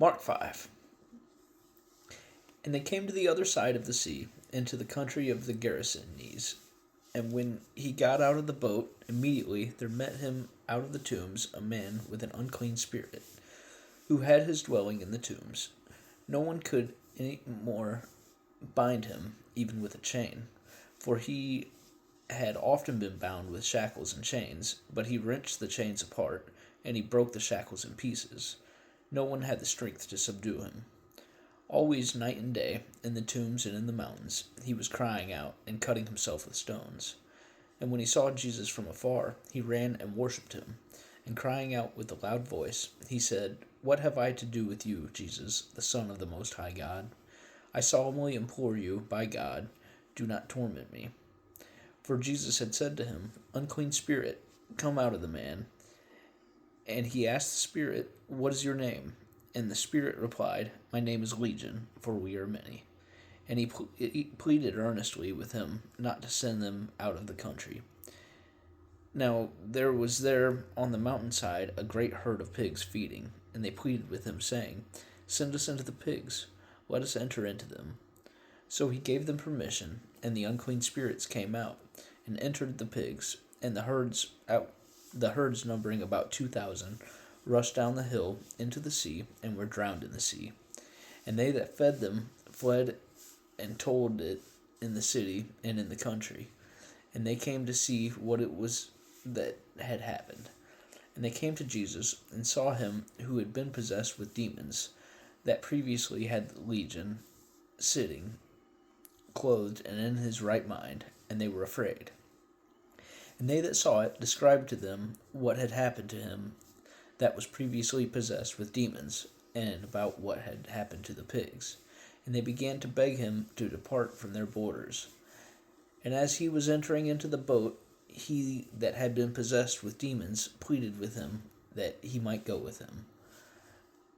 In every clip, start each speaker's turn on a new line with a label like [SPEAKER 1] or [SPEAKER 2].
[SPEAKER 1] Mark 5. And they came to the other side of the sea, into the country of the Gerasenes. And when he got out of the boat, immediately there met him out of the tombs a man with an unclean spirit, who had his dwelling in the tombs. No one could any more bind him, even with a chain, for he had often been bound with shackles and chains, but he wrenched the chains apart, and he broke the shackles in pieces. No one had the strength to subdue him. Always, night and day, in the tombs and in the mountains, he was crying out and cutting himself with stones. And when he saw Jesus from afar, he ran and worshipped him. And crying out with a loud voice, he said, "What have I to do with you, Jesus, the Son of the Most High God? I solemnly implore you, by God, do not torment me." For Jesus had said to him, "Unclean spirit, come out of the man." And he asked the spirit, "What is your name?" And the spirit replied, "My name is Legion, for we are many." And he pleaded earnestly with him not to send them out of the country. Now there was there on the mountainside a great herd of pigs feeding, and they pleaded with him, saying, "Send us into the pigs, let us enter into them." So he gave them permission, and the unclean spirits came out and entered the pigs, and the herds numbering about 2,000 rushed down the hill into the sea and were drowned in the sea. And they that fed them fled and told it in the city and in the country. And they came to see what it was that had happened. And they came to Jesus and saw him who had been possessed with demons, that previously had the legion, sitting, clothed and in his right mind, and they were afraid. And they that saw it described to them what had happened to him that was previously possessed with demons, and about what had happened to the pigs. And they began to beg him to depart from their borders. And as he was entering into the boat, he that had been possessed with demons pleaded with him that he might go with him.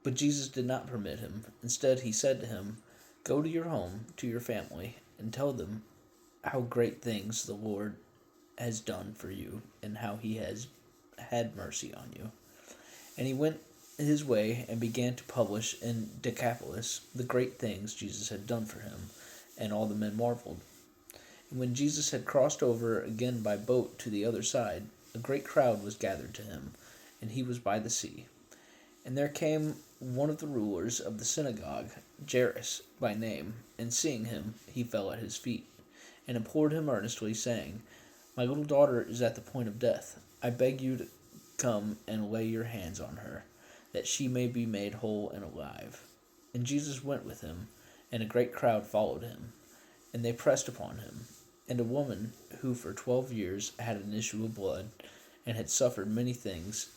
[SPEAKER 1] But Jesus did not permit him. Instead, he said to him, "Go to your home, to your family, and tell them how great things the Lord has done for you, and how he has had mercy on you." And he went his way and began to publish in Decapolis the great things Jesus had done for him, and all the men marveled. And when Jesus had crossed over again by boat to the other side, a great crowd was gathered to him, and he was by the sea. And there came one of the rulers of the synagogue, Jairus by name, and seeing him, he fell at his feet, and implored him earnestly, saying, "My little daughter is at the point of death. I beg you to come and lay your hands on her, that she may be made whole and alive." And Jesus went with him, and a great crowd followed him, and they pressed upon him. And a woman who for 12 years had an issue of blood, and had suffered many things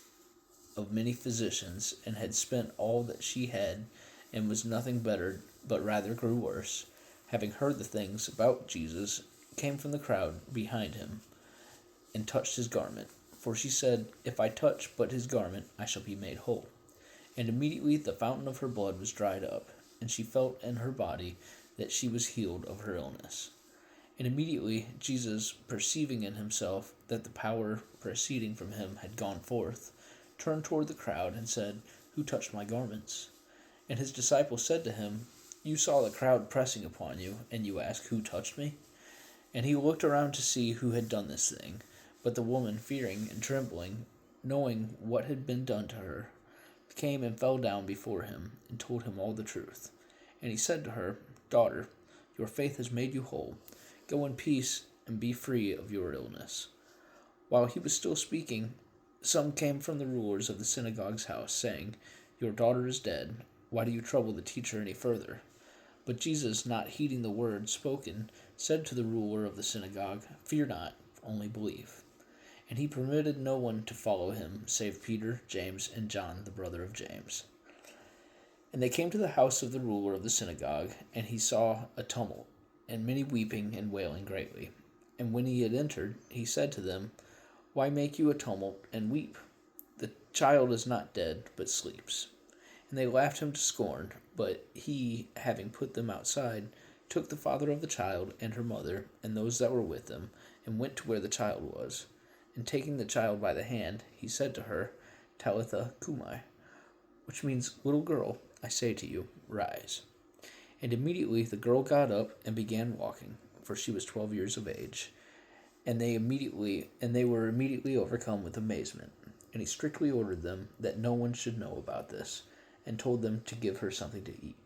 [SPEAKER 1] of many physicians, and had spent all that she had, and was nothing bettered, but rather grew worse, having heard the things about Jesus, came from the crowd behind him, and touched his garment. For she said, "If I touch but his garment, I shall be made whole." And immediately the fountain of her blood was dried up, and she felt in her body that she was healed of her illness. And immediately Jesus, perceiving in himself that the power proceeding from him had gone forth, turned toward the crowd and said, "Who touched my garments?" And his disciples said to him, "You saw the crowd pressing upon you, and you ask, 'Who touched me?'" And he looked around to see who had done this thing. But the woman, fearing and trembling, knowing what had been done to her, came and fell down before him, and told him all the truth. And he said to her, "Daughter, your faith has made you whole. Go in peace and be free of your illness." While he was still speaking, some came from the rulers of the synagogue's house, saying, "Your daughter is dead. Why do you trouble the teacher any further?" But Jesus, not heeding the word spoken, said to the ruler of the synagogue, "Fear not, only believe." And he permitted no one to follow him, save Peter, James, and John, the brother of James. And they came to the house of the ruler of the synagogue, and he saw a tumult, and many weeping and wailing greatly. And when he had entered, he said to them, "Why make you a tumult and weep? The child is not dead, but sleeps." And they laughed him to scorn. But he, having put them outside, took the father of the child and her mother, and those that were with them, and went to where the child was. And taking the child by the hand, he said to her, "Talitha cumi," which means, "Little girl, I say to you, rise. And immediately the girl got up and began walking, for she was 12 years of age. And they were immediately overcome with amazement. And he strictly ordered them that no one should know about this, and told them to give her something to eat.